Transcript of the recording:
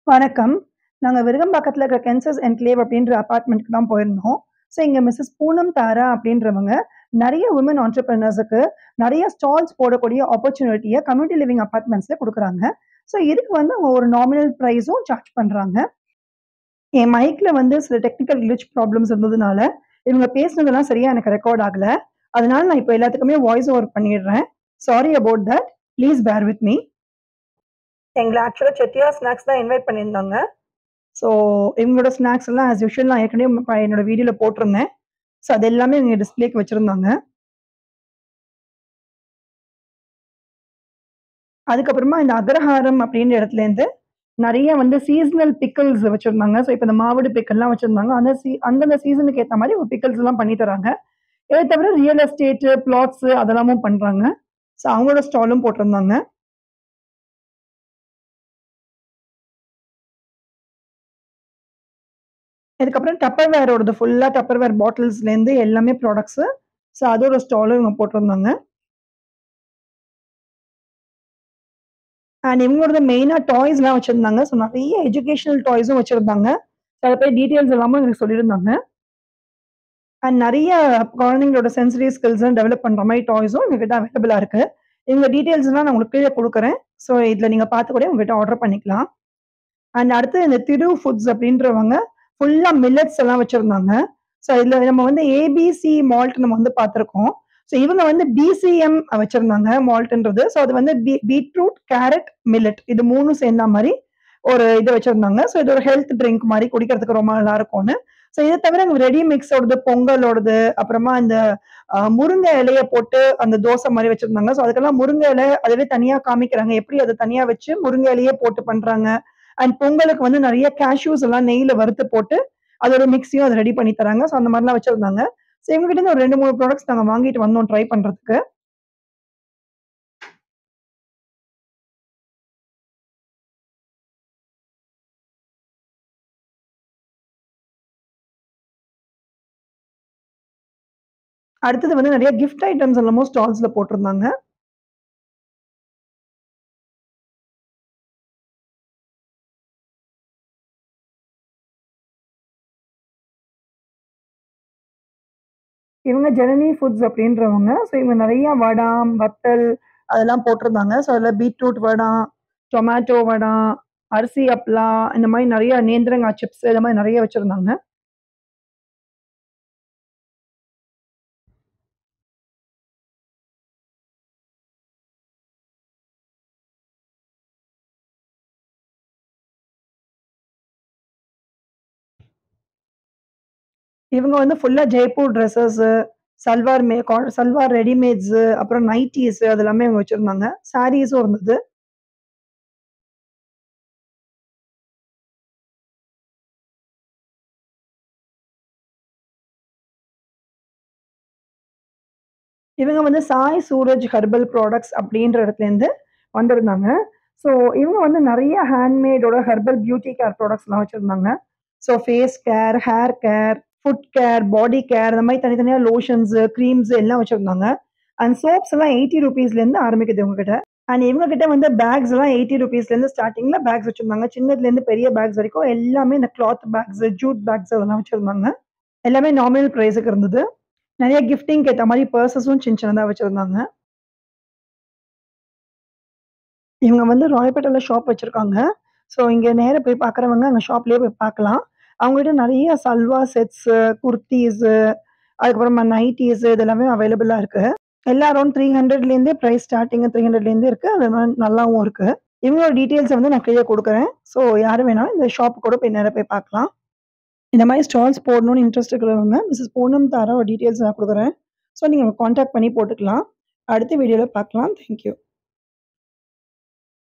வணக்கம். நாங்க விருகம்பாக்கத்துல இருக்க கென்சஸ் என்க்ளேவ் அப்படின்ற அபார்ட்மெண்ட்க்கு தான் போயிருந்தோம். ஸோ இங்க மிஸ்ஸஸ் பூனம் தாரா அப்படின்றவங்க நெறைய வுமன் ஆன்டர்பிரினர்ஸுக்கு நெறைய ஸ்டால்ஸ் போடக்கூடிய ஆப்பர்ச்சுனிட்டிய கம்யூனிட்டி லிவிங் அபார்ட்மெண்ட்ஸ்ல குடுக்குறாங்க. ஸோ இதுக்கு வந்து அவங்க ஒரு நாமினல் பிரைஸும் சார்ஜ் பண்றாங்க. என் மைக்ல வந்து சில டெக்னிக்கல் கிளிட்ச் ப்ராப்ளம்ஸ் இருந்ததுனால, இவங்க பேசினதெல்லாம் சரியா எனக்கு ரெக்கார்ட் ஆகல. அதனால நான் இப்ப எல்லாத்துக்குமே வாய்ஸ் ஓவர் பண்ணிடுறேன். Sorry about that. Please bear with me. எங்கள ஆக்சுவலா செட்டியார் ஸ்நாக்ஸ் தான் இன்வைட் பண்ணியிருந்தாங்க. ஸோ, இவங்களோட ஸ்நாக்ஸ் எல்லாம் ஆஸ் யூசுவல் நான் ஏற்கனவே என்னோட வீடியோல போட்டிருந்தேன். ஸோ, அது எல்லாமே இவங்க டிஸ்ப்ளேக்கு வச்சிருந்தாங்க. அதுக்கப்புறமா இந்த அக்ரஹாரம் அப்படின்ற இடத்துலேருந்து நெறைய வந்து சீசனல் பிக்கிள்ஸ் வச்சிருந்தாங்க. ஸோ, இப்ப இந்த மாவடு பிக்கிள்லாம் வச்சிருந்தாங்க. அந்தந்த சீசனுக்கு ஏத்த மாரி ஒரு பிக்கிள்ஸ் எல்லாம் பண்ணி தராங்க. இத தவிர ரியல் எஸ்டேட், பிளாட்ஸ் அதெல்லாமும் பண்றாங்க. ஸோ, அவங்களோட ஸ்டாலும் போட்டிருந்தாங்க. இதுக்கப்புறம் டப்பர்வேரோடது ஃபுல்லா டப்பர்வேர் பாட்டில்ஸ்லேருந்து எல்லாமே ப்ராடக்ட்ஸு. ஸோ, அதோட ஸ்டாலும் இவங்க போட்டிருந்தாங்க. அண்ட் இவங்களோடது மெயினா டாய்ஸ்லாம் வச்சிருந்தாங்க. ஸோ நெறைய எஜுகேஷனல் டாய்ஸும் வச்சிருந்தாங்க. அத போய் டீட்டெயில்ஸ் எல்லாமே எனக்கு சொல்லியிருந்தாங்க. அண்ட் நெறைய குழந்தைங்களோட சென்சரி ஸ்கில்ஸ டெவலப் பண்ற மாரி டாய்ஸும் எங்ககிட்ட அவைலபிளா இருக்கு. இவங்க டீட்டெயில்ஸ்லாம் நான் உங்களுக்கு கீழ குடுக்குறேன். ஸோ இதுல நீங்க பார்த்து கூட உங்ககிட்ட ஆர்டர் பண்ணிக்கலாம். அண்ட் அடுத்து இந்த திரு ஃபுட்ஸ் அப்படின்றவங்க ஃபுல்லா மில்லட்ஸ் எல்லாம் வச்சிருந்தாங்க. ஸோ இதுல நம்ம வந்து ஏபிசி மால்ட் நம்ம வந்து பார்த்துருக்கோம். ஸோ இவங்க வந்து பிசிஎம் வச்சிருந்தாங்க மால்ட்ன்றது. ஸோ அது வந்து பீட்ரூட், கேரட், மில்லட் இது 3ம் சேர்ந்தா மாரி ஒரு இது வச்சிருந்தாங்க. ஸோ இது ஒரு ஹெல்த் ட்ரிங்க் மாரி குடிக்கிறதுக்கு ரொம்ப நல்லா இருக்கும்னு. ஸோ இத தவிர அங்க ரெடி மிக்ஸோடது, பொங்கலோடது, அப்புறமா இந்த முருங்கை இலைய போட்டு அந்த தோசை மாரி வச்சிருந்தாங்க. ஸோ அதுக்கெல்லாம் முருங்கை இலை அதுவே தனியா காமிக்கிறாங்க. எப்படி அத தனியா வச்சு முருங்கை இலையே போட்டு பண்றாங்க. அண்ட் பொங்கலுக்கு வந்து நெறைய கேஷ்யூஸ் எல்லாம் நெய்யில வறுத்து போட்டு, அதோட மிக்ஸியும் அத ரெடி பண்ணி தராங்க. ஸோ அந்த மாரிலாம் வச்சிருந்தாங்க. ஸோ இவங்க கிட்ட இருந்து ஒரு 2, 3 ப்ராடக்ட்ஸ் நாங்க வாங்கிட்டு வந்தோம் ட்ரை பண்றதுக்கு. அடுத்தது வந்து நெறைய கிஃப்ட் ஐட்டம்ஸ் எல்லாமும் ஸ்டால்ஸ்ல போட்டிருந்தாங்க. இவங்க ஜனனி ஃபுட்ஸ் அப்படின்றவங்க. ஸோ இவங்க நெறைய வடாம், வத்தல் அதெல்லாம் போட்டிருந்தாங்க. ஸோ அதில பீட்ரூட் வடா, டொமேட்டோ வடா, அரிசி அப்பளா இந்த மாரி நெறைய நேந்திரங்காய் சிப்ஸ் இந்த மாரி நெறைய வச்சிருந்தாங்க. இவங்க வந்து ஃபுல்லா ஜெய்ப்பூர் ட்ரெஸ்ஸஸு, சல்வார் ரெடிமேட்ஸு, அப்புறம் நைட்டீஸு அது எல்லாமே இவங்க வச்சிருந்தாங்க. சாரீஸும் இருந்தது. இவங்க வந்து சாய் சூரஜ் ஹெர்பல் ப்ராடக்ட்ஸ் அப்படின்ற இடத்துலேருந்து வந்திருந்தாங்க. ஸோ இவங்க வந்து நெறைய ஹேண்ட்மேடோட ஹெர்பல் பியூட்டி கேர் ப்ராடக்ட்ஸ்லாம் வச்சிருந்தாங்க. So face care, hair care, foot care, body care அந்த மாரி தனித்தனியா லோஷன்ஸு, கிரீம்ஸ் எல்லாம் வச்சிருந்தாங்க. அண்ட் சோப்ஸ் எல்லாம் ₹80லேருந்து ஆரம்பிக்குது இவங்ககிட்ட. அண்ட் இவங்க கிட்ட வந்து பேக்ஸ் எல்லாம் ₹80லேருந்து ஸ்டார்ட்டிங்ல பேக்ஸ் வச்சிருந்தாங்க. சின்னதுலேருந்து பெரிய பேக்ஸ் வரைக்கும் எல்லாமே இந்த கிளாத் பேக்ஸு, ஜூட் பேக்ஸ் அதெல்லாம் வச்சிருந்தாங்க. எல்லாமே நாமினல் பிரைஸுக்கு இருந்தது. நெறைய கிஃப்டிங்க்கு ஏத்த மாரி பர்ஸஸும் சின்னதா வச்சிருந்தாங்க. இவங்க வந்து ராயப்பேட்டைல ஷாப் வச்சிருக்காங்க. ஸோ இங்க நேரா போய் பார்க்குறவங்க அங்க ஷாப்லயே போய் பார்க்கலாம். அவங்ககிட்ட நெறைய சல்வார் செட்ஸு, குர்தீஸு, அதுக்கப்புறமா நைட்டீஸு இது எல்லாமே அவைலபிளா இருக்கு. எல்லாம் அரவுண்ட் 300லேருந்தே பிரைஸ் ஸ்டார்ட்டிங் 300லேருந்தே இருக்கு. அது நல்லாவும் இருக்கு. இவங்களோட டீட்டெயில்ஸ வந்து நான் கீழ குடுக்குறேன். ஸோ யாரு வேணாலும் இந்த ஷாப் கூட போய் நேரா போய் பார்க்கலாம். இந்த மாரி ஸ்டால்ஸ் போடணும்னு இன்ட்ரெஸ்ட் இருக்கிறவங்க மிஸ்ஸஸ் பூனம் தாராவோட டீட்டெயில்ஸ் நான் குடுக்குறேன். ஸோ நீங்க கான்டாக்ட் பண்ணி போட்டுக்கலாம். அடுத்த வீடியோல பார்க்கலாம். Thank you.